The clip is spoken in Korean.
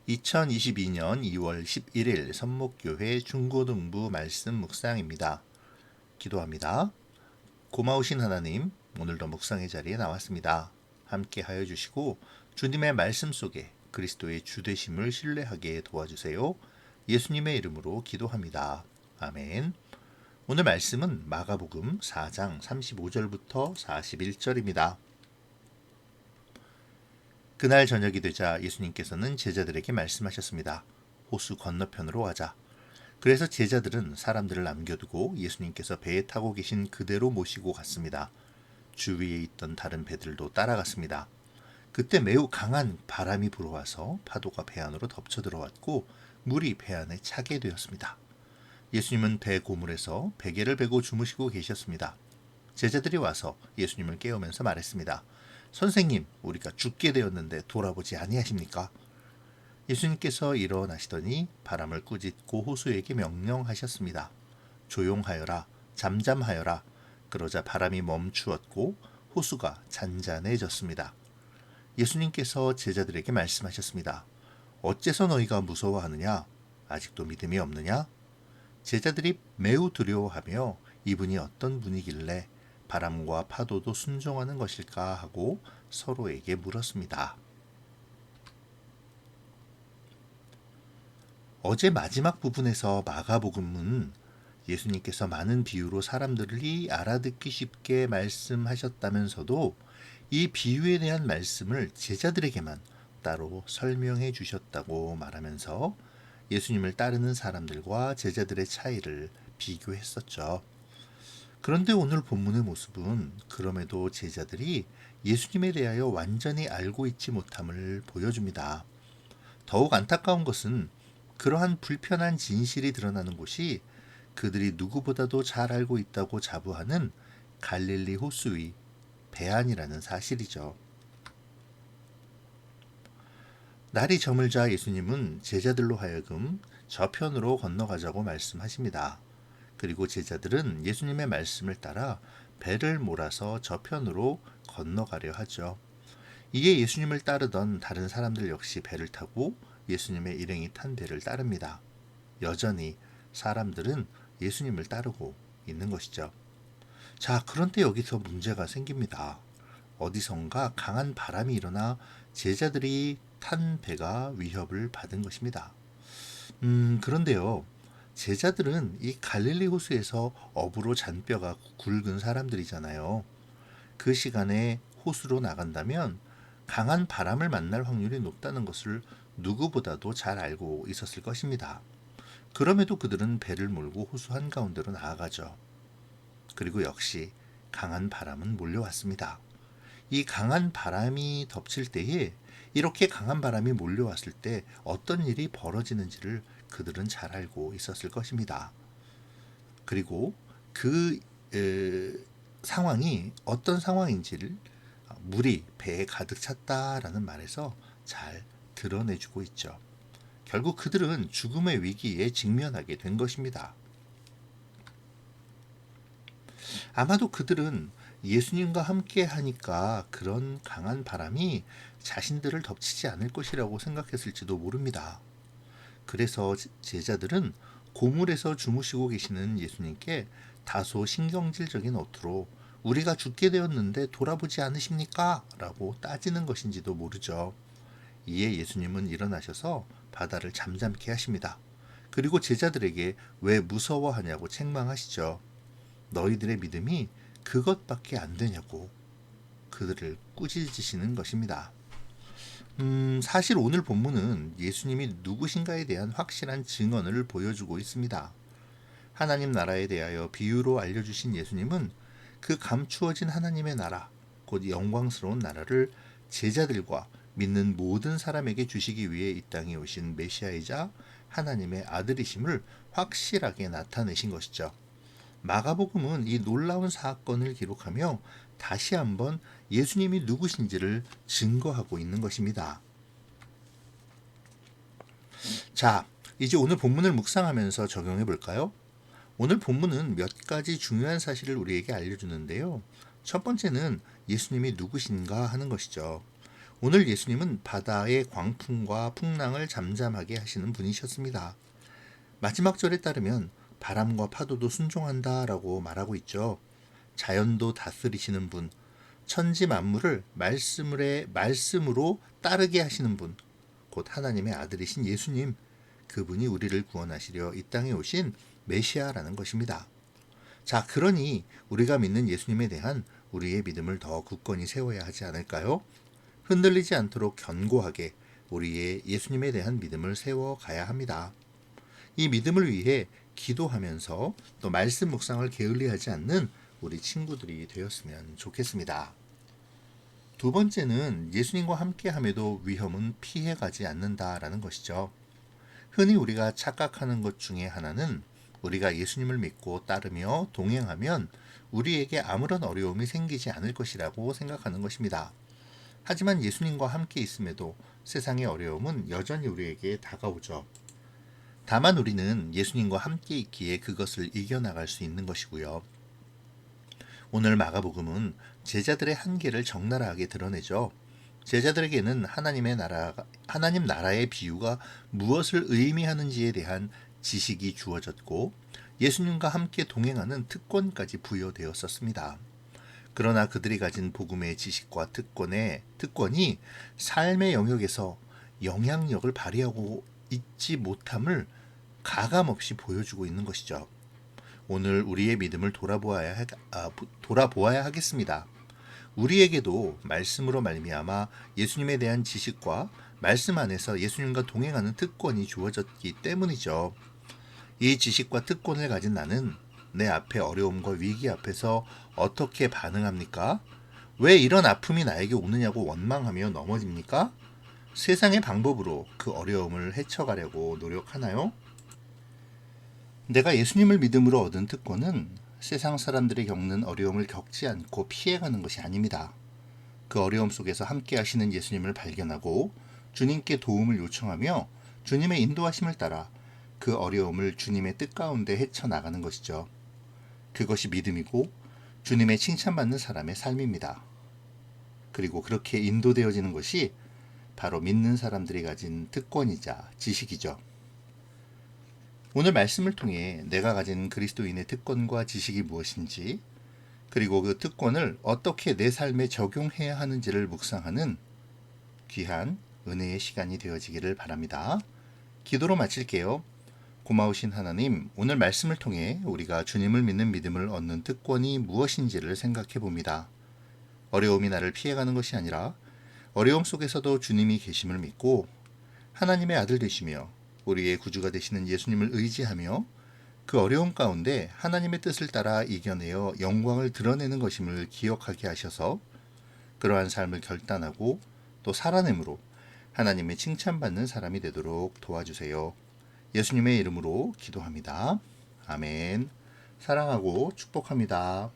2022년 2월 11일 선목교회 중고등부 말씀 묵상입니다. 기도합니다. 고마우신 하나님, 오늘도 묵상의 자리에 나왔습니다. 함께 하여 주시고 주님의 말씀 속에 그리스도의 주되심을 신뢰하게 도와주세요. 예수님의 이름으로 기도합니다. 아멘. 오늘 말씀은 마가복음 4장 35절부터 41절입니다. 그날 저녁이 되자 예수님께서는 제자들에게 말씀하셨습니다. 호수 건너편으로 가자. 그래서 제자들은 사람들을 남겨두고 예수님께서 배에 타고 계신 그대로 모시고 갔습니다. 주위에 있던 다른 배들도 따라갔습니다. 그때 매우 강한 바람이 불어와서 파도가 배 안으로 덮쳐 들어왔고 물이 배 안에 차게 되었습니다. 예수님은 배 고물에서 베개를 베고 주무시고 계셨습니다. 제자들이 와서 예수님을 깨우면서 말했습니다. 선생님, 우리가 죽게 되었는데 돌아보지 아니하십니까? 예수님께서 일어나시더니 바람을 꾸짖고 호수에게 명령하셨습니다. 조용하여라, 잠잠하여라. 그러자 바람이 멈추었고 호수가 잔잔해졌습니다. 예수님께서 제자들에게 말씀하셨습니다. 어째서 너희가 무서워하느냐? 아직도 믿음이 없느냐? 제자들이 매우 두려워하며 이분이 어떤 분이길래 바람과 파도도 순종하는 것일까 하고 서로에게 물었습니다. 어제 마지막 부분에서 마가복음은 예수님께서 많은 비유로 사람들이 알아듣기 쉽게 말씀하셨다면서도 이 비유에 대한 말씀을 제자들에게만 따로 설명해 주셨다고 말하면서 예수님을 따르는 사람들과 제자들의 차이를 비교했었죠. 그런데 오늘 본문의 모습은 그럼에도 제자들이 예수님에 대하여 완전히 알고 있지 못함을 보여줍니다. 더욱 안타까운 것은 그러한 불편한 진실이 드러나는 곳이 그들이 누구보다도 잘 알고 있다고 자부하는 갈릴리 호수 위 배안이라는 사실이죠. 날이 저물자 예수님은 제자들로 하여금 저편으로 건너가자고 말씀하십니다. 그리고 제자들은 예수님의 말씀을 따라 배를 몰아서 저편으로 건너가려 하죠. 이에 예수님을 따르던 다른 사람들 역시 배를 타고 예수님의 일행이 탄 배를 따릅니다. 여전히 사람들은 예수님을 따르고 있는 것이죠. 자, 그런데 여기서 문제가 생깁니다. 어디선가 강한 바람이 일어나 제자들이 탄 배가 위협을 받은 것입니다. 그런데요. 제자들은 이 갈릴리 호수에서 어부로 잔뼈가 굵은 사람들이잖아요. 그 시간에 호수로 나간다면 강한 바람을 만날 확률이 높다는 것을 누구보다도 잘 알고 있었을 것입니다. 그럼에도 그들은 배를 몰고 호수 한가운데로 나아가죠. 그리고 역시 강한 바람은 몰려왔습니다. 이 강한 바람이 덮칠 때에 이렇게 강한 바람이 몰려왔을 때 어떤 일이 벌어지는지를 그들은 잘 알고 있었을 것입니다. 그리고 그 상황이 어떤 상황인지를 물이 배에 가득 찼다라는 말에서 잘 드러내주고 있죠. 결국 그들은 죽음의 위기에 직면하게 된 것입니다. 아마도 그들은 예수님과 함께 하니까 그런 강한 바람이 자신들을 덮치지 않을 것이라고 생각했을지도 모릅니다. 그래서 제자들은 고물에서 주무시고 계시는 예수님께 다소 신경질적인 어투로 우리가 죽게 되었는데 돌아보지 않으십니까? 라고 따지는 것인지도 모르죠. 이에 예수님은 일어나셔서 바다를 잠잠케 하십니다. 그리고 제자들에게 왜 무서워하냐고 책망하시죠. 너희들의 믿음이 그것밖에 안 되냐고 그들을 꾸짖으시는 것입니다. 사실 오늘 본문은 예수님이 누구신가에 대한 확실한 증언을 보여주고 있습니다. 하나님 나라에 대하여 비유로 알려주신 예수님은 그 감추어진 하나님의 나라, 곧 영광스러운 나라를 제자들과 믿는 모든 사람에게 주시기 위해 이 땅에 오신 메시아이자 하나님의 아들이심을 확실하게 나타내신 것이죠. 마가복음은 이 놀라운 사건을 기록하며 다시 한번 예수님이 누구신지를 증거하고 있는 것입니다. 자, 이제 오늘 본문을 묵상하면서 적용해 볼까요? 오늘 본문은 몇 가지 중요한 사실을 우리에게 알려주는데요. 첫 번째는 예수님이 누구신가 하는 것이죠. 오늘 예수님은 바다의 광풍과 풍랑을 잠잠하게 하시는 분이셨습니다. 마지막 절에 따르면 바람과 파도도 순종한다라고 말하고 있죠. 자연도 다스리시는 분, 천지 만물을 말씀으로 따르게 하시는 분, 곧 하나님의 아들이신 예수님, 그분이 우리를 구원하시려 이 땅에 오신 메시아라는 것입니다. 자, 그러니 우리가 믿는 예수님에 대한 우리의 믿음을 더 굳건히 세워야 하지 않을까요? 흔들리지 않도록 견고하게 우리의 예수님에 대한 믿음을 세워가야 합니다. 이 믿음을 위해 기도하면서 또 말씀 묵상을 게을리하지 않는 우리 친구들이 되었으면 좋겠습니다. 두 번째는 예수님과 함께함에도 위험은 피해가지 않는다라는 것이죠. 흔히 우리가 착각하는 것 중에 하나는 우리가 예수님을 믿고 따르며 동행하면 우리에게 아무런 어려움이 생기지 않을 것이라고 생각하는 것입니다. 하지만 예수님과 함께 있음에도 세상의 어려움은 여전히 우리에게 다가오죠. 다만 우리는 예수님과 함께 있기에 그것을 이겨나갈 수 있는 것이고요. 오늘 마가복음은 제자들의 한계를 적나라하게 드러내죠. 제자들에게는 하나님 나라의 비유가 무엇을 의미하는지에 대한 지식이 주어졌고 예수님과 함께 동행하는 특권까지 부여되었었습니다. 그러나 그들이 가진 복음의 지식과 특권이 삶의 영역에서 영향력을 발휘하고 있지 못함을 가감없이 보여주고 있는 것이죠. 오늘 우리의 믿음을 돌아보아야 하겠습니다. 우리에게도 말씀으로 말미암아 예수님에 대한 지식과 말씀 안에서 예수님과 동행하는 특권이 주어졌기 때문이죠. 이 지식과 특권을 가진 나는 내 앞에 어려움과 위기 앞에서 어떻게 반응합니까? 왜 이런 아픔이 나에게 오느냐고 원망하며 넘어집니까? 세상의 방법으로 그 어려움을 헤쳐가려고 노력하나요? 내가 예수님을 믿음으로 얻은 특권은 세상 사람들이 겪는 어려움을 겪지 않고 피해가는 것이 아닙니다. 그 어려움 속에서 함께 하시는 예수님을 발견하고 주님께 도움을 요청하며 주님의 인도하심을 따라 그 어려움을 주님의 뜻 가운데 헤쳐나가는 것이죠. 그것이 믿음이고 주님의 칭찬받는 사람의 삶입니다. 그리고 그렇게 인도되어지는 것이 바로 믿는 사람들이 가진 특권이자 지식이죠. 오늘 말씀을 통해 내가 가진 그리스도인의 특권과 지식이 무엇인지, 그리고 그 특권을 어떻게 내 삶에 적용해야 하는지를 묵상하는 귀한 은혜의 시간이 되어지기를 바랍니다. 기도로 마칠게요. 고마우신 하나님, 오늘 말씀을 통해 우리가 주님을 믿는 믿음을 얻는 특권이 무엇인지를 생각해 봅니다. 어려움이 나를 피해가는 것이 아니라 어려움 속에서도 주님이 계심을 믿고 하나님의 아들 되시며 우리의 구주가 되시는 예수님을 의지하며 그 어려움 가운데 하나님의 뜻을 따라 이겨내어 영광을 드러내는 것임을 기억하게 하셔서 그러한 삶을 결단하고 또 살아내므로 하나님의 칭찬받는 사람이 되도록 도와주세요. 예수님의 이름으로 기도합니다. 아멘. 사랑하고 축복합니다.